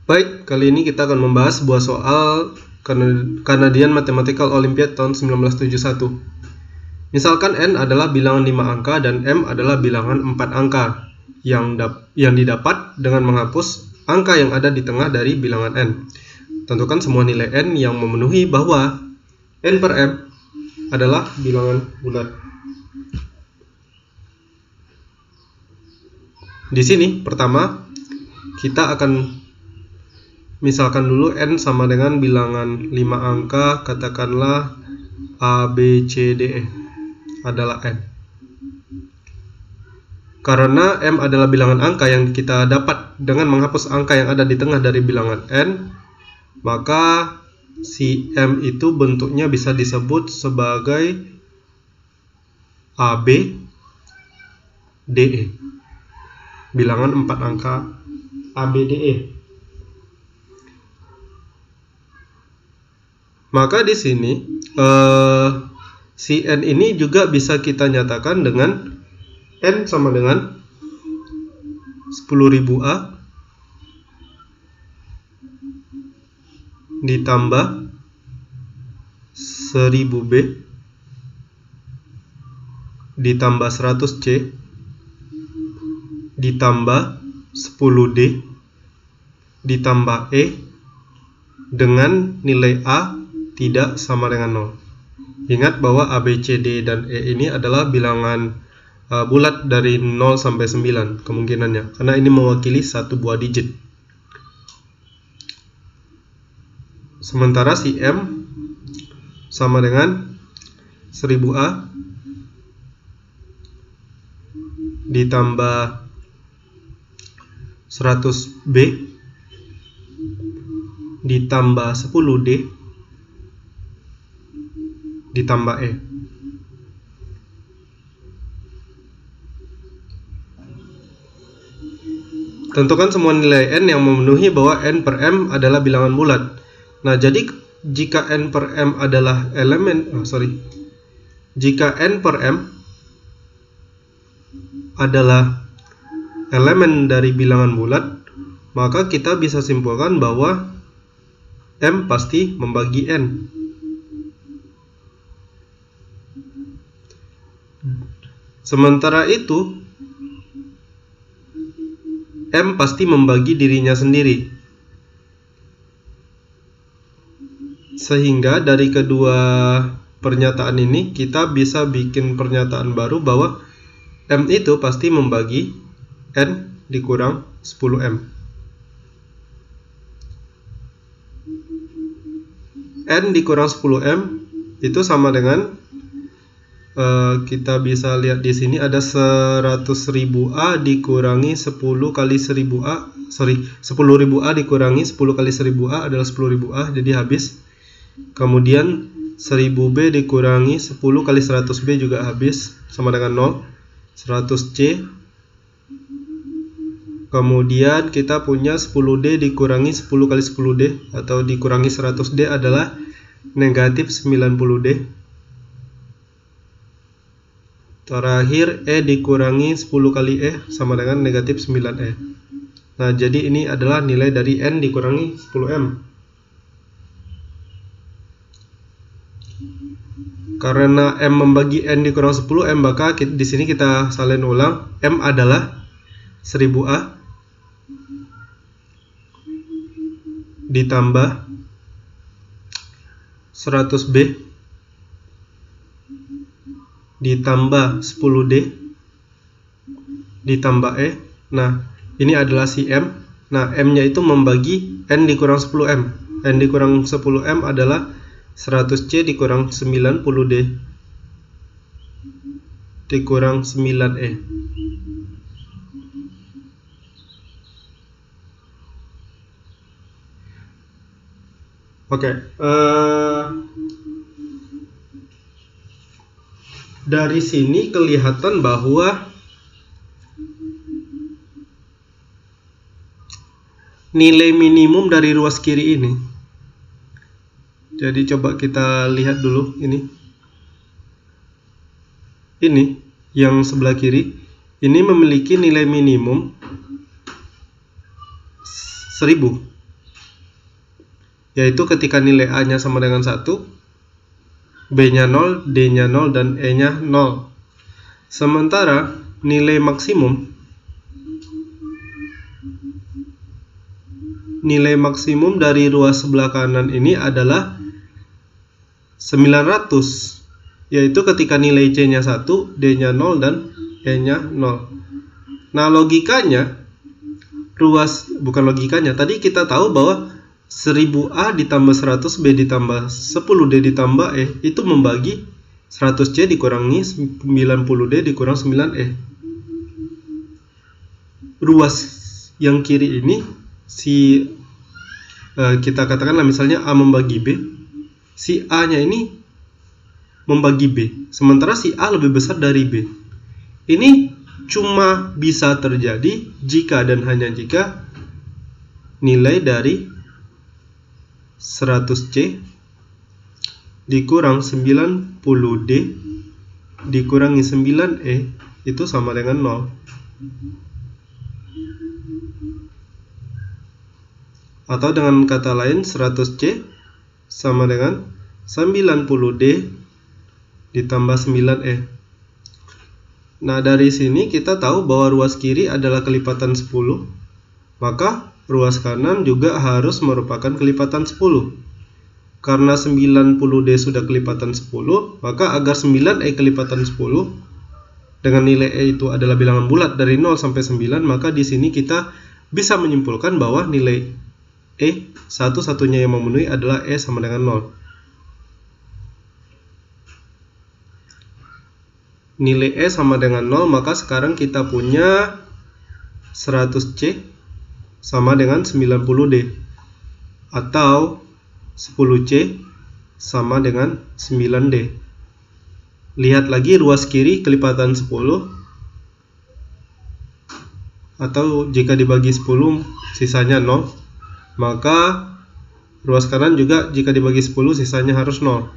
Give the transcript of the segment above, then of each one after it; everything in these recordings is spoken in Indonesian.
Baik, kali ini kita akan membahas sebuah soal Canadian Mathematical Olympiad tahun 1971. Misalkan N adalah bilangan 5 angka dan M adalah bilangan 4 angka yang didapat dengan menghapus angka yang ada di tengah dari bilangan N. Tentukan semua nilai N yang memenuhi bahwa N per M adalah bilangan bulat. Di sini pertama kita akan misalkan dulu N sama dengan bilangan 5 angka, katakanlah A, B, C, D, E adalah N. Karena M adalah bilangan angka yang kita dapat dengan menghapus angka yang ada di tengah dari bilangan N, maka si M itu bentuknya bisa disebut sebagai AB, DE. Bilangan 4 angka ABDE. Maka di sini si N ini juga bisa kita nyatakan dengan N sama dengan 10.000 A ditambah 1000 B ditambah 100 C ditambah 10 D ditambah E dengan nilai A tidak sama dengan 0. Ingat bahwa A, B, C, D, dan E ini adalah bilangan bulat dari 0 sampai 9 kemungkinannya, karena ini mewakili satu buah digit. Sementara si M sama dengan 1000 A ditambah 100 B ditambah 10 D ditambah E. Tentukan semua nilai N yang memenuhi bahwa N per M adalah bilangan bulat. Nah, jadi jika N per M adalah jika N per M adalah elemen dari bilangan bulat, maka kita bisa simpulkan bahwa M pasti membagi N. Sementara itu, M pasti membagi dirinya sendiri. Sehingga dari kedua pernyataan ini kita bisa bikin pernyataan baru bahwa M itu pasti membagi N dikurang 10M. N dikurang 10M itu sama dengan kita bisa lihat di sini ada 100.000 A dikurangi 10 kali 1000 A. 10.000 A dikurangi 10 kali 1000 A adalah 10.000 A, jadi habis. Kemudian 1000 B dikurangi 10 kali 100 B juga habis, sama dengan 0. 100 C. Kemudian kita punya 10 D dikurangi 10 kali 10 D atau dikurangi 100 D adalah negatif 90 D. Terakhir E dikurangi 10 kali E sama dengan negatif 9E. Nah, jadi ini adalah nilai dari N dikurangi 10M. Karena M membagi N dikurang 10M, maka di sini kita salin ulang. M adalah 1000A ditambah 100B ditambah 10D ditambah E. Nah, ini adalah si M. Nah, M-nya itu membagi N dikurang 10M. N dikurang 10M adalah 100C dikurang 90D dikurang 9E. Oke, dari sini kelihatan bahwa nilai minimum dari ruas kiri ini, jadi coba kita lihat dulu ini yang sebelah kiri ini memiliki nilai minimum 1000. yaitu ketika nilai A-nya sama dengan 1, B-nya 0, D-nya 0, dan E-nya 0. Sementara nilai maksimum dari ruas sebelah kanan ini adalah 900, yaitu ketika nilai C-nya 1, D-nya 0, dan E-nya 0. Nah, tadi kita tahu bahwa 1000A ditambah 100B ditambah 10D ditambah E itu membagi 100C dikurangi 90D dikurang 9E. Ruas yang kiri ini kita katakanlah misalnya A membagi B, si A-nya ini membagi B, sementara si A lebih besar dari B. Ini cuma bisa terjadi jika dan hanya jika nilai dari 100C dikurang 90D dikurangi 9E itu sama dengan 0. Atau dengan kata lain, 100C sama dengan 90D ditambah 9E. Nah, dari sini kita tahu bahwa ruas kiri adalah kelipatan 10, maka ruas kanan juga harus merupakan kelipatan 10. Karena 90D sudah kelipatan 10, maka agar 9E kelipatan 10 dengan nilai E itu adalah bilangan bulat dari 0 sampai 9, maka di sini kita bisa menyimpulkan bahwa nilai E satu-satunya yang memenuhi adalah E sama dengan 0. Nilai E sama dengan 0, maka sekarang kita punya 100C sama dengan 90D, atau 10C sama dengan 9D. Lihat lagi ruas kiri kelipatan 10, atau jika dibagi 10 sisanya 0, maka ruas kanan juga jika dibagi 10 sisanya harus 0.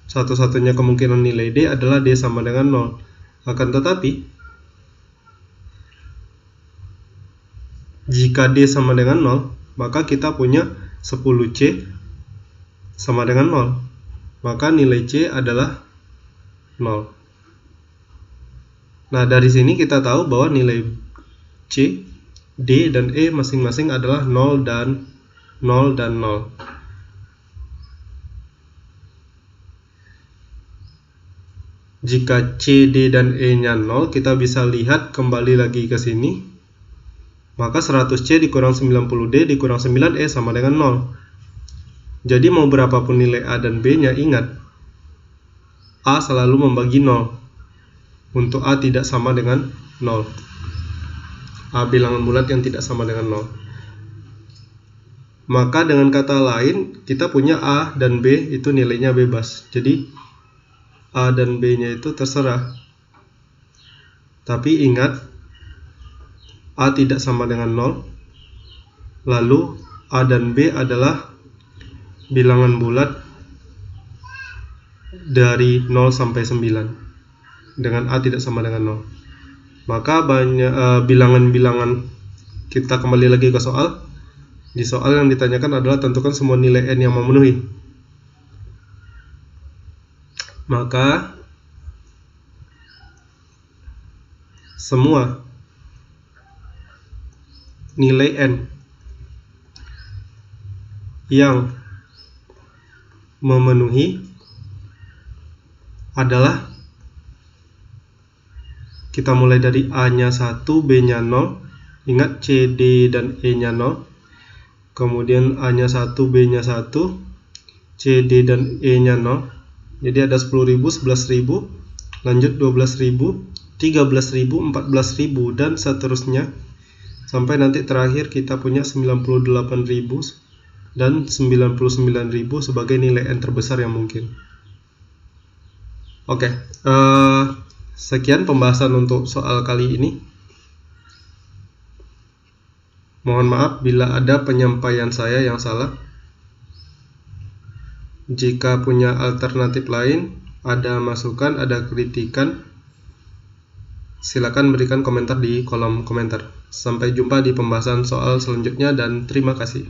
Satu-satunya kemungkinan nilai D adalah D sama dengan 0. Akan tetapi jika D sama dengan 0, maka kita punya 10C sama dengan 0. Maka nilai C adalah 0. Nah, dari sini kita tahu bahwa nilai C, D, dan E masing-masing adalah 0 dan 0 dan 0. Jika C, D, dan E-nya 0, kita bisa lihat kembali lagi ke sini. Maka 100C dikurang 90D dikurang 9E sama dengan 0. Jadi mau berapapun nilai A dan B-nya, ingat, A selalu membagi 0. Untuk A tidak sama dengan 0. A bilangan bulat yang tidak sama dengan 0. Maka dengan kata lain, kita punya A dan B itu nilainya bebas. Jadi A dan B-nya itu terserah. Tapi ingat, A tidak sama dengan 0. Lalu A dan B adalah bilangan bulat dari 0 sampai 9. Dengan A tidak sama dengan 0. Maka banyak bilangan-bilangan, kita kembali lagi ke soal. Di soal yang ditanyakan adalah tentukan semua nilai N yang memenuhi. Maka semua nilai N yang memenuhi adalah, kita mulai dari A-nya 1, B-nya 0. Ingat, C, D, dan E-nya 0. Kemudian A-nya 1, B-nya 1, C, D, dan E-nya 0. Jadi ada 10.000, 11.000, lanjut 12.000, 13.000, 14.000, dan seterusnya. Sampai nanti terakhir kita punya 98.000 dan 99.000 sebagai nilai N terbesar yang mungkin. Oke, sekian pembahasan untuk soal kali ini. Mohon maaf bila ada penyampaian saya yang salah. Jika punya alternatif lain, ada masukan, ada kritikan, silakan berikan komentar di kolom komentar. Sampai jumpa di pembahasan soal selanjutnya dan terima kasih.